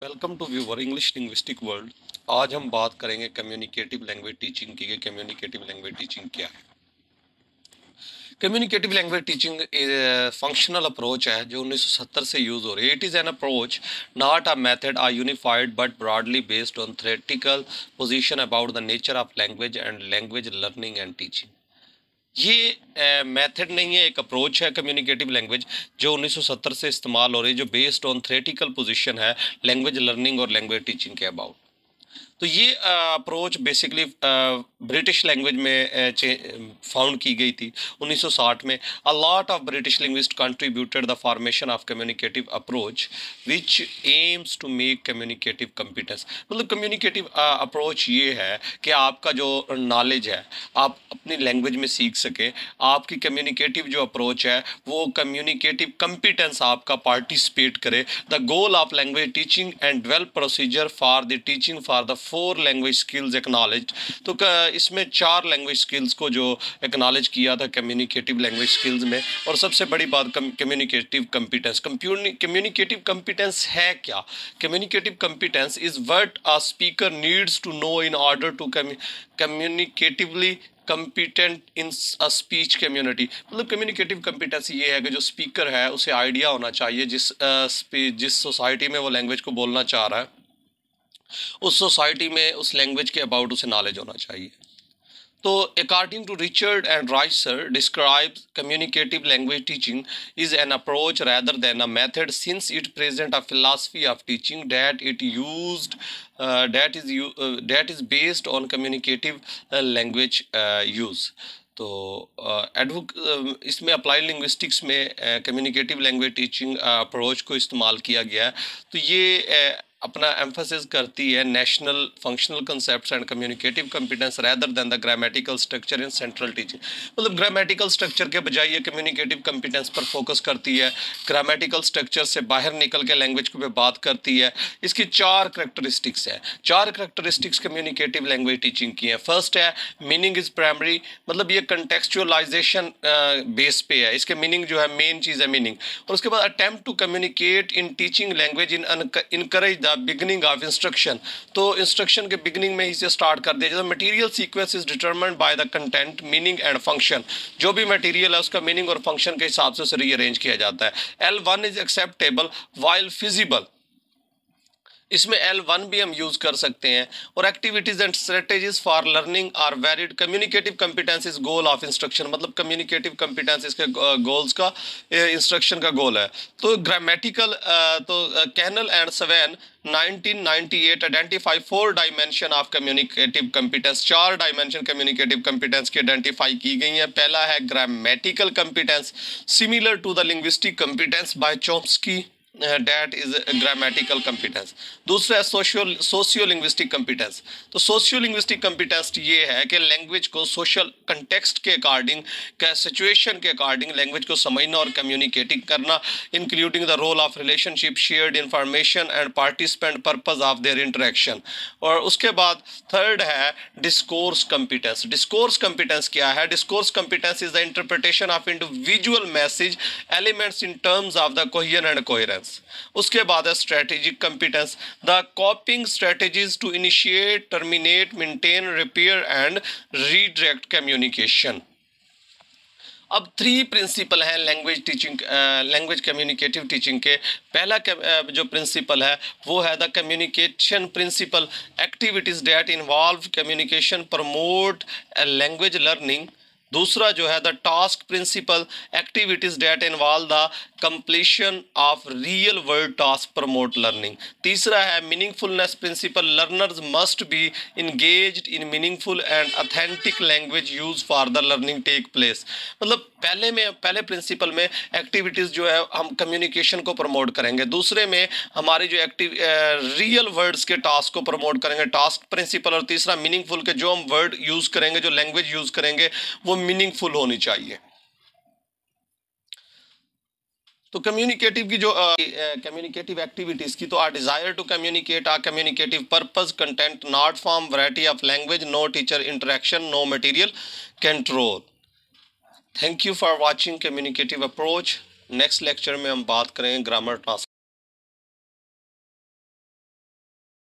Welcome to viewer English linguistic world. आज हम बात करेंगे कम्युनिकेटिव लैंग्वेज टीचिंग की कि कम्युनिकेटिव लैंग्वेज टीचिंग क्या है। Communicative language teaching functional approach है जो 1970 से यूज़ हो रही है। It is an approach not a method or unified but broadly based on theoretical position about the nature of language and language learning and teaching. ये method नहीं है, एक अप्रोच है कम्युनिकेटिव लैंग्वेज जो 1970 से इस्तेमाल हो रही है, जो बेस्ड ऑन थ्योरेटिकल पोजीशन है लैंग्वेज लर्निंग और लैंग्वेज टीचिंग के अबाउट। तो ये अप्रोच बेसिकली ब्रिटिश लैंग्वेज में फाउंड की गई थी 1960 में। A lot of British linguist contributed the formation of communicative approach which aims to make communicative competence. मतलब कम्युनिकेटिव अप्रोच ये है कि आपका जो नॉलेज है आप अपनी लैंग्वेज में सीख सकें। आपकी कम्युनिकेटिव जो अप्रोच है वो कम्युनिकेटिव कॉम्पिटेंस आपका पार्टिसिपेट करे। The goal of language teaching and develop procedure for the teaching for the 4 language skills acknowledge. तो इसमें 4 लैंग्वेज स्किल्स को जो एक्नॉलेज किया था कम्युनिकेटिव लैंग्वेज स्किल्स में। और सबसे बड़ी बात कम्युनिकेटिव कॉम्पिटेंस। कम्युनिकेटिव कॉम्पिटेंस है क्या? Communicative competence is what a speaker needs to know in order to communicatively competent in a speech community. मतलब कम्युनिकेटिव कम्पिटेंस ये है कि जो स्पीकर है उसे आइडिया होना चाहिए जिस सोसाइटी में वो लैंग्वेज को बोलना चाह रहा है, उस सोसाइटी में उस लैंग्वेज के अबाउट उसे नॉलेज होना चाहिए। तो according to Richard and Raiser describes communicative language teaching is an approach rather than a method since it present a philosophy of teaching that it used that is based on communicative language use। तो इसमें applied linguistics में communicative language teaching approach को इस्तेमाल किया गया है। तो ये अपना एम्फोसिस करती है national functional concepts and communicative competence rather than the grammatical structure in central teaching. मतलब ग्रामेटिकल स्ट्रक्चर के बजाय ये कम्युनिकेटिव कॉम्पिटेंस पर फोकस करती है, ग्रामेटिकल स्ट्रक्चर से बाहर निकल के लैंग्वेज पे बात करती है। इसकी 4 करेक्टरिस्टिक्स हैं। 4 करेक्टरिस्टिक्स कम्युनिकेटिव लैंग्वेज टीचिंग की है। फर्स्ट है मीनिंग इज प्राइमरी। मतलब ये कंटेक्चुअलाइजेशन बेस पे है, इसके मीनिंग जो है मेन चीज़ है मीनिंग। और उसके बाद attempt to communicate in teaching language in encourage the beginning of instruction. तो इंस्ट्रक्शन के बिगनिंग में ही से स्टार्ट कर दिया। जैसे material sequence is determined by the content meaning and function. जो भी मटेरियल है उसका मीनिंग और फंक्शन के हिसाब से उसे रीअरेंज किया जाता है। L1 is acceptable while feasible. इसमें L1 भी हम यूज़ कर सकते हैं। और activities and strategies for learning are varied. Communicative competence is goal of instruction. मतलब कम्युनिकेटिव कॉम्पिटेंस इसके गोल्स का इंस्ट्रक्शन का गोल है। तो ग्रामेटिकल तो Canale and Swain 1998 identify 4 dimension of communicative competence. 4 dimension communicative competence की आइडेंटिफाई की गई हैं। पहला है grammatical competence similar to the linguistic competence by Chomsky, that is grammatical competence। दूसरा है सोशियो लिंग्विस्टिक कॉम्पिटेंस। तो सोशियो लिंग्विस्टिक कॉम्पिटेंस ये है कि लैंग्वेज को सोशल कंटेक्स्ट के अकॉर्डिंग, सिचुएशन के अकॉर्डिंग लैंग्वेज को समझना और कम्युनिकेटिंग करना, including the role of relationship, shared information and participant purpose of their interaction. और उसके बाद थर्ड है डिस्कोर्स कॉम्पिटेंस। डिस्कोर्स कॉम्पिटेंस क्या है? Discourse competence is the interpretation of individual message elements in terms of the coherence and coherence. उसके बाद है strategic competence, the coping strategies to initiate, terminate, maintain, repair and redirect communication. अब 3 principle हैं language teaching, language communicative teaching के। पहला जो principle है वो है the communication principle. Activities that involve communication promote language learning. दूसरा जो है the task principle, activities date involve the completion of real world task promote learning. तीसरा है meaningfulness principle, learners must be engaged in meaningful and authentic language use for the learning take place. मतलब पहले principal में activities जो है हम communication को promote करेंगे। दूसरे में हमारी जो रियल वर्ड्स के टास्क को प्रमोट करेंगे, टास्क प्रिंसिपल। और तीसरा मीनिंगफुल के जो हम वर्ड यूज़ करेंगे, जो लैंग्वेज यूज़ करेंगे वो मीनिंगफुल होनी चाहिए। तो कम्युनिकेटिव की जो कम्युनिकेटिव एक्टिविटीज की तो or desire to communicate, or communicative purpose, content, not form, variety of language, no teacher interaction, no material control. Thank you for watching communicative approach. Next lecture में हम बात करेंगे ग्रामर ट्रांस